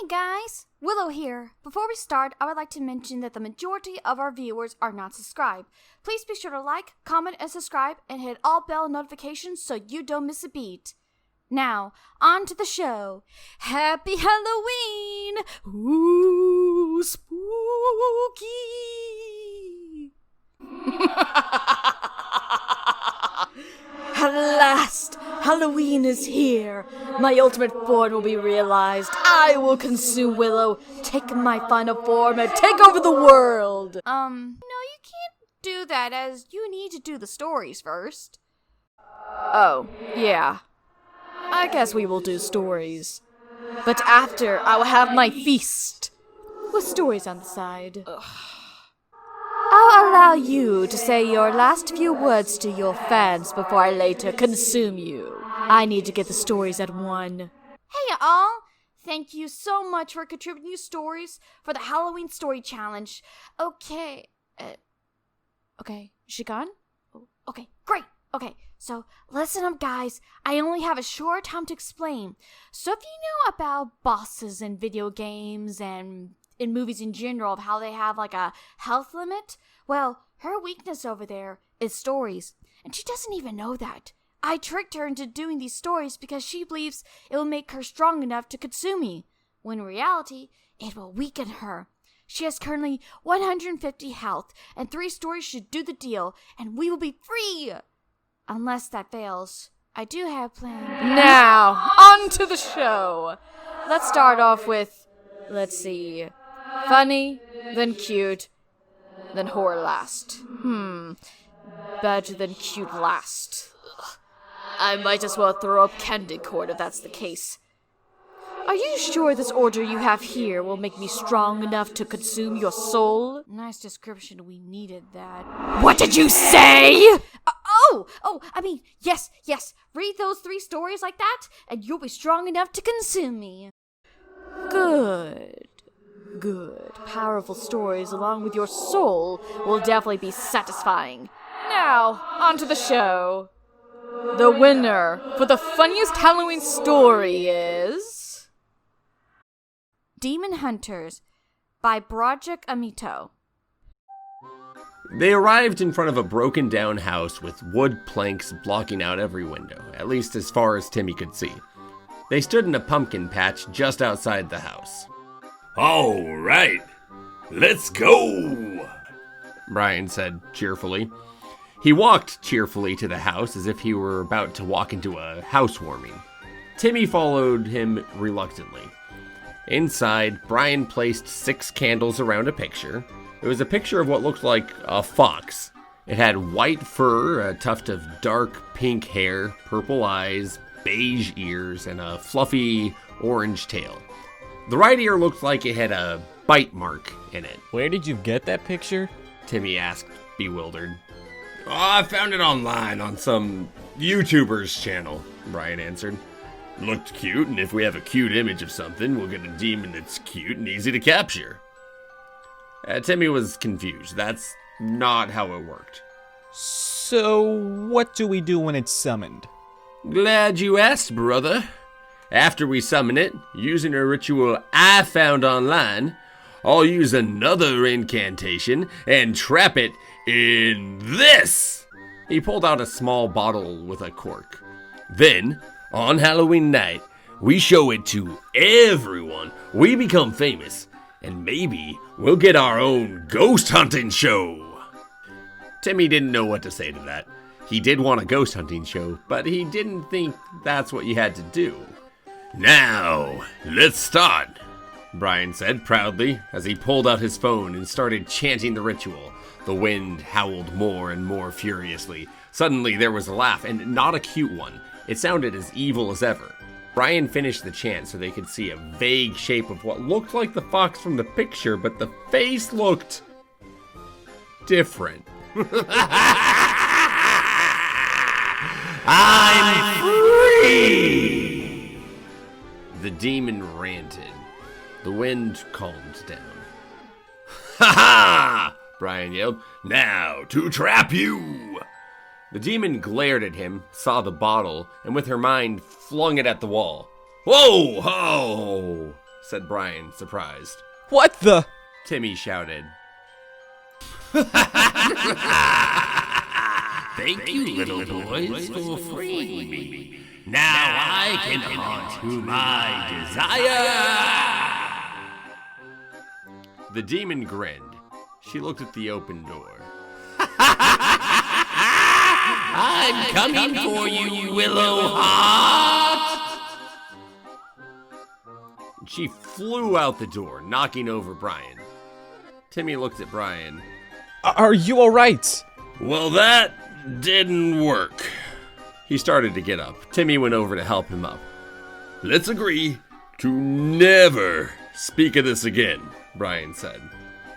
Hey guys, Willow here. Before we start, I would like to mention that the majority of our viewers are not subscribed. Please be sure to like, comment, and subscribe, and hit all bell notifications so you don't miss a beat. Now, on to the show. Happy Halloween! Ooh, spooky! At last, Halloween is here. My ultimate form will be realized. I will consume Willow, take my final form, and take over the world. No, you can't do that, as you need to do the stories first. Oh, yeah. I guess we will do stories. But after, I will have my feast. With stories on the side. I'll allow you to say your last few words to your fans before I later consume you. I need to get the stories at one. Hey all! Thank you so much for contributing your stories for the Halloween Story Challenge. Okay. Okay, is she gone? Okay, great. Okay, so listen up guys. I only have a short time to explain. So if you know about bosses in video games and in movies in general of how they have like a health limit, well, her weakness over there is stories. And she doesn't even know that. I tricked her into doing these stories because she believes it will make her strong enough to consume me, when in reality, it will weaken her. She has currently 150 health, and 3 stories should do the deal, and we will be free! Unless that fails, I do have plans. Now, on to the show! Let's start off with, let's see, funny, then cute, then horror last. Better than cute last. I might as well throw up candy corn if that's the case. Are you sure this order you have here will make me strong enough to consume your soul? Nice description, we needed that. What did you say? I mean, yes, read those 3 stories like that, and you'll be strong enough to consume me. Good. Powerful stories along with your soul will definitely be satisfying. Now, on to the show. The winner for the funniest Halloween story is Demon Hunters by Project Amito. They arrived in front of a broken down house with wood planks blocking out every window, at least as far as Timmy could see. They stood in a pumpkin patch just outside the house. All right, let's go, Brian said cheerfully. He walked cheerfully to the house as if he were about to walk into a housewarming. Timmy followed him reluctantly. Inside, Brian placed 6 candles around a picture. It was a picture of what looked like a fox. It had white fur, a tuft of dark pink hair, purple eyes, beige ears, and a fluffy orange tail. The right ear looked like it had a bite mark in it. Where did you get that picture? Timmy asked, bewildered. Oh, I found it online on some YouTuber's channel, Brian answered. Looked cute, and if we have a cute image of something, we'll get a demon that's cute and easy to capture. Timmy was confused. That's not how it worked. So, what do we do when it's summoned? Glad you asked, brother. After we summon it, using a ritual I found online, I'll use another incantation and trap it in this. He pulled out a small bottle with a cork. Then, on Halloween night, we show it to everyone. We become famous, and maybe we'll get our own ghost hunting show. Timmy didn't know what to say to that. He did want a ghost hunting show, but he didn't think that's what you had to do. Now, let's start, Brian said proudly as he pulled out his phone and started chanting the ritual. The wind howled more and more furiously. Suddenly there was a laugh, and not a cute one. It sounded as evil as ever. Brian finished the chant so they could see a vague shape of what looked like the fox from the picture, but the face looked different. I'm free! The demon ranted. The wind calmed down. Ha ha! Brian yelled. Now to trap you! The demon glared at him, saw the bottle, and with her mind flung it at the wall. Whoa! Ho! said Brian, surprised. What the? Timmy shouted. Thank you, little boys, for freeing me. Now I can haunt whom I desire. The demon grinned. She looked at the open door. I'm coming for you, WillowHeart. She flew out the door, knocking over Brian. Timmy looked at Brian. Are you alright? Well, that didn't work. He started to get up. Timmy went over to help him up. Let's agree to never speak of this again, Brian said.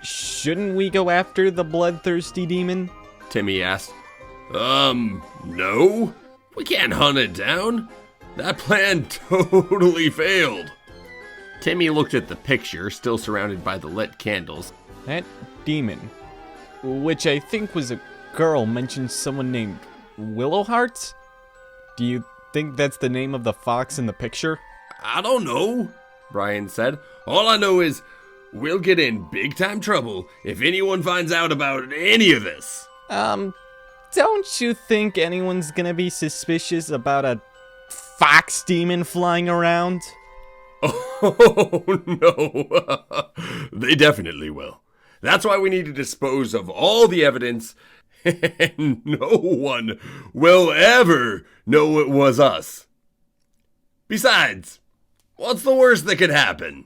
Shouldn't we go after the bloodthirsty demon? Timmy asked. No. We can't hunt it down. That plan totally failed. Timmy looked at the picture, still surrounded by the lit candles. That demon, which I think was a girl, mentioned someone named WillowHeart? Do you think that's the name of the fox in the picture? I don't know, Brian said. All I know is we'll get in big time trouble if anyone finds out about any of this. Don't you think anyone's gonna be suspicious about a fox demon flying around? Oh, no. They definitely will. That's why we need to dispose of all the evidence, and no one will ever know it was us. Besides, what's the worst that could happen?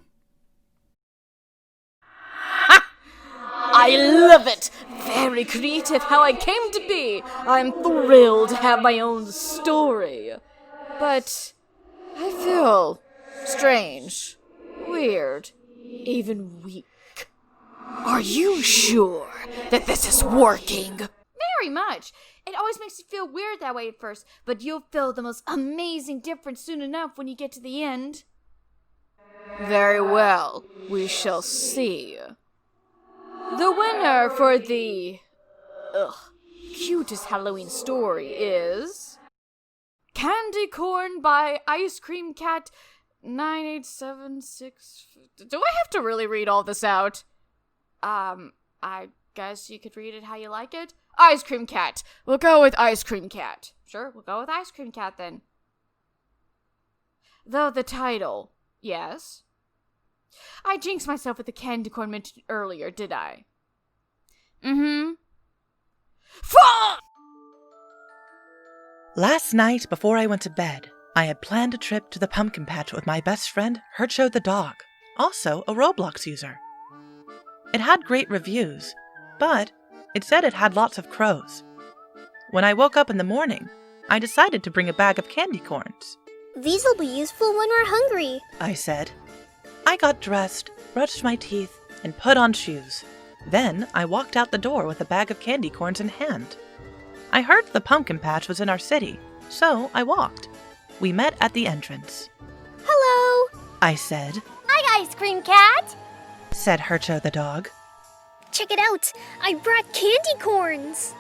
I love it! Very creative how I came to be. I'm thrilled to have my own story. But I feel strange, weird, even weak. Are you sure that this is working? Very much. It always makes you feel weird that way at first, but you'll feel the most amazing difference soon enough when you get to the end. Very well, we shall see. The winner for the cutest Halloween story is Candy Corn by Ice Cream Cat 9876. Do I have to really read all this out? I guess you could read it how you like it. Ice Cream Cat. We'll go with Ice Cream Cat. Sure, we'll go with Ice Cream Cat then. Though the title, yes. I jinxed myself with the candy corn mentioned earlier, did I? Last night, before I went to bed, I had planned a trip to the pumpkin patch with my best friend, Hercho the dog, also a Roblox user. It had great reviews, but it said it had lots of crows. When I woke up in the morning, I decided to bring a bag of candy corns. These will be useful when we're hungry, I said. I got dressed, brushed my teeth, and put on shoes. Then I walked out the door with a bag of candy corns in hand. I heard the pumpkin patch was in our city, so I walked. We met at the entrance. Hello, I said. Hi, Ice Cream Cat, said Hercho the dog. Check it out, I brought candy corns.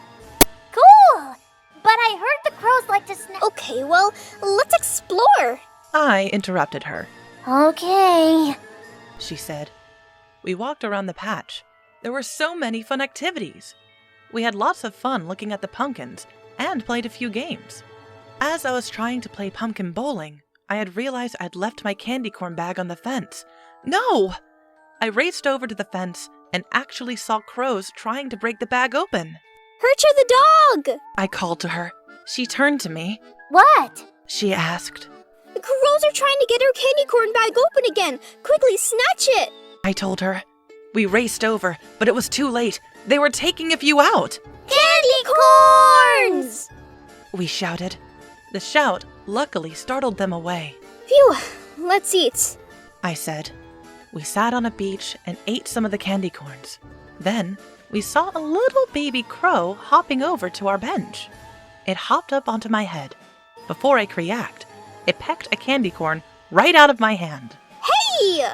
Cool, but I heard the crows like to snack. Okay, well, let's explore. I interrupted her. Okay, she said. We walked around the patch. There were so many fun activities. We had lots of fun looking at the pumpkins and played a few games. As I was trying to play pumpkin bowling, I had realized I'd left my candy corn bag on the fence. No! I raced over to the fence and actually saw crows trying to break the bag open. Hercho the dog! I called to her. She turned to me. What? She asked. The crows are trying to get our candy corn bag open again. Quickly snatch it! I told her. We raced over, but it was too late. They were taking a few out. Candy corns! We shouted. The shout luckily startled them away. Phew, let's eat, I said. We sat on a beach and ate some of the candy corns. Then we saw a little baby crow hopping over to our bench. It hopped up onto my head. Before I could react, it pecked a candy corn right out of my hand. Hey!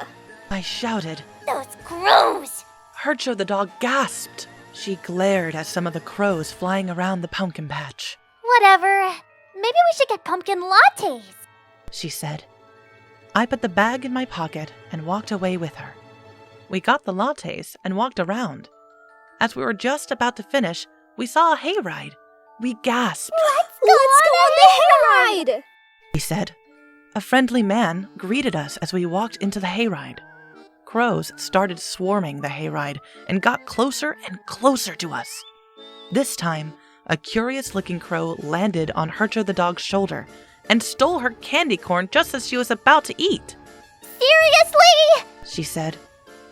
I shouted. Those crows! Hercho the dog gasped. She glared at some of the crows flying around the pumpkin patch. Whatever. Maybe we should get pumpkin lattes, she said. I put the bag in my pocket and walked away with her. We got the lattes and walked around. As we were just about to finish, we saw a hayride. We gasped. Let's go on the hayride! He said. A friendly man greeted us as we walked into the hayride. Crows started swarming the hayride and got closer and closer to us. This time, a curious-looking crow landed on Hercho the dog's shoulder and stole her candy corn just as she was about to eat. Seriously? She said.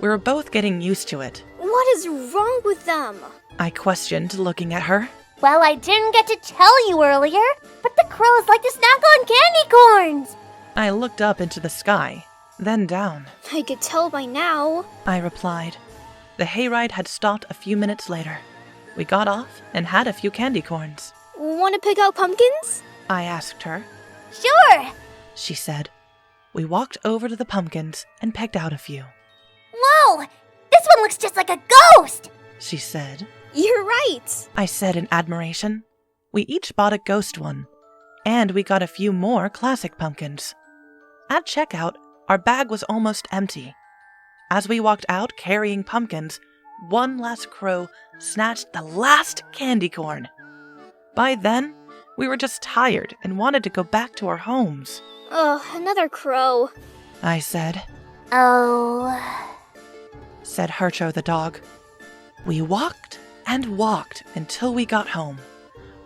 We were both getting used to it. What is wrong with them? I questioned, looking at her. Well, I didn't get to tell you earlier, but the crows like to snack on candy corns. I looked up into the sky, then down. I could tell by now. I replied. The hayride had stopped a few minutes later. We got off and had a few candy corns. Want to pick out pumpkins? I asked her. Sure. She said. We walked over to the pumpkins and picked out a few. Whoa! This one looks just like a ghost! She said. You're right. I said in admiration. We each bought a ghost one, and we got a few more classic pumpkins. At checkout, our bag was almost empty. As we walked out carrying pumpkins, one last crow snatched the last candy corn. By then, we were just tired and wanted to go back to our homes. Oh, another crow. I said. Oh, Said Hercho the dog. We walked and walked until we got home.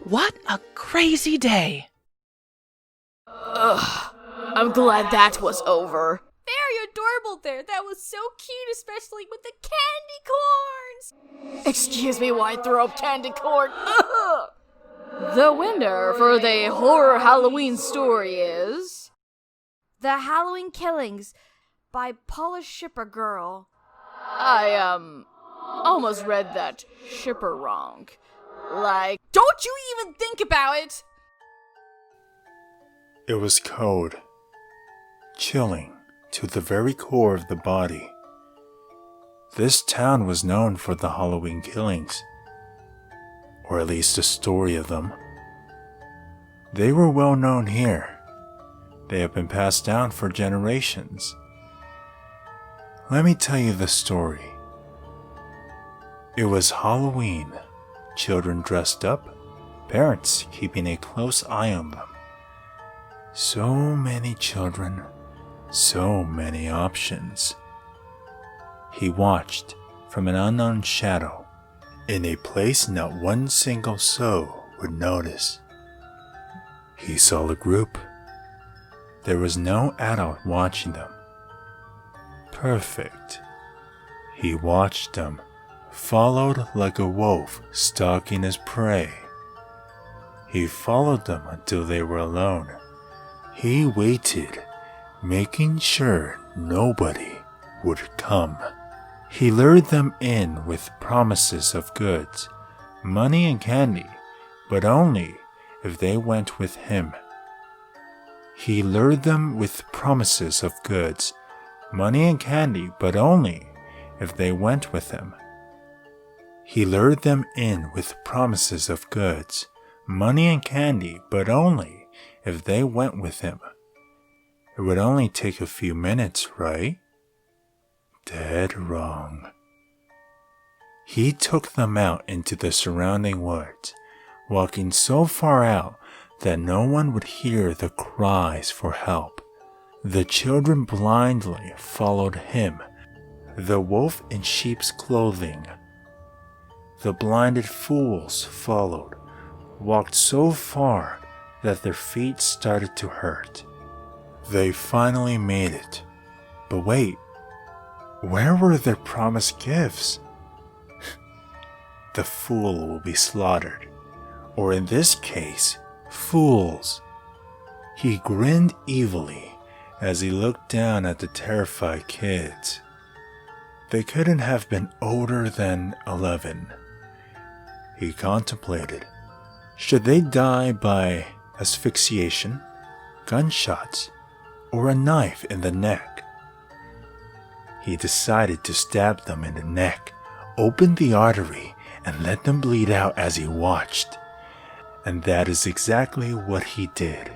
What a crazy day! Ugh, I'm glad that was over. Very adorable there. That was so cute, especially with the candy corns. Excuse me while I throw up candy corn. Ugh. The winner for the horror Halloween story is The Halloween Killings by Paula Shipper Girl. I almost read that shipper wrong. Like, don't you even think about it! It was cold, chilling to the very core of the body. This town was known for the Halloween killings, or at least the story of them. They were well known here. They have been passed down for generations. Let me tell you the story. It was Halloween, children dressed up, parents keeping a close eye on them. So many children, so many options. He watched from an unknown shadow, in a place not one single soul would notice. He saw a group. There was no adult watching them. Perfect. He watched them, followed like a wolf stalking his prey. He followed them until they were alone. He waited, making sure nobody would come. He lured them in with promises of goods, money and candy, but only if they went with him. He lured them with promises of goods, money and candy, but only if they went with him. He lured them in with promises of goods, money and candy, but only if they went with him. It would only take a few minutes, right? Dead wrong. He took them out into the surrounding woods, walking so far out that no one would hear the cries for help. The children blindly followed him, the wolf in sheep's clothing. The blinded fools followed, walked so far that their feet started to hurt. They finally made it. But wait, where were their promised gifts? The fool will be slaughtered, or in this case, fools. He grinned evilly as he looked down at the terrified kids. They couldn't have been older than 11. He contemplated. Should they die by asphyxiation, gunshots, or a knife in the neck? He decided to stab them in the neck, open the artery, and let them bleed out as he watched. And that is exactly what he did.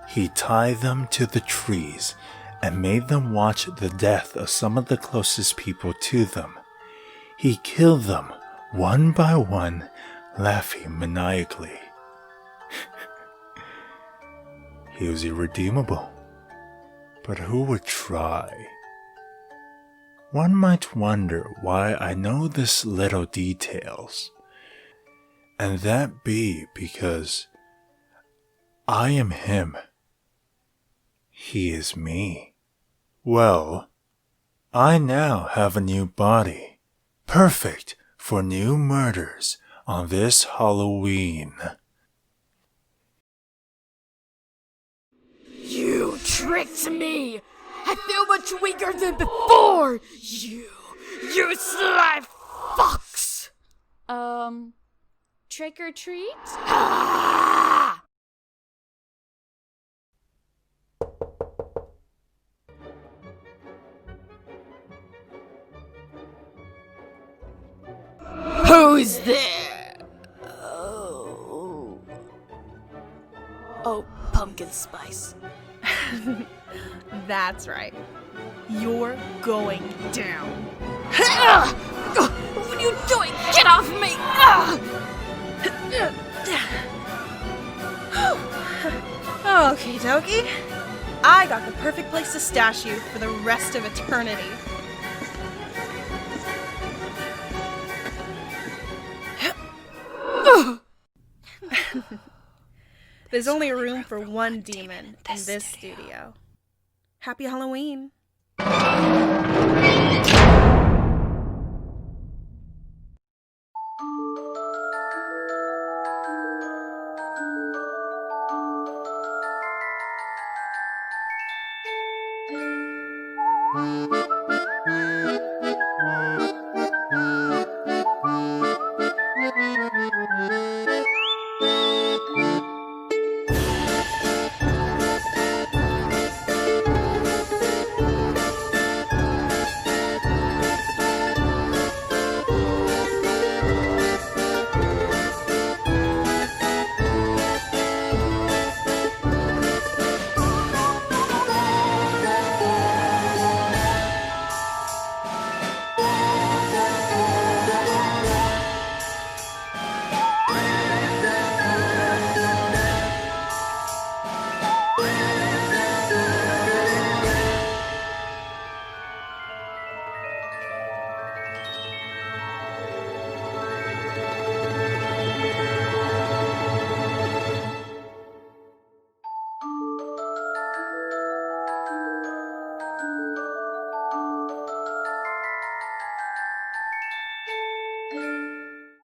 He tied them to the trees and made them watch the death of some of the closest people to them. He killed them one by one, laughing maniacally. He was irredeemable, but who would try? One might wonder why I know this little details, and that be because I am him. He is me. Well, I now have a new body, perfect for new murders on this Halloween. You tricked me! I feel much weaker than before! You sly fox! Trick or treat? Ah! Who's there? Oh, pumpkin spice. That's right. You're going down. What are you doing? Get off me! Okie dokie. I got the perfect place to stash you for the rest of eternity. There's only room for one demon in this studio. Happy Halloween.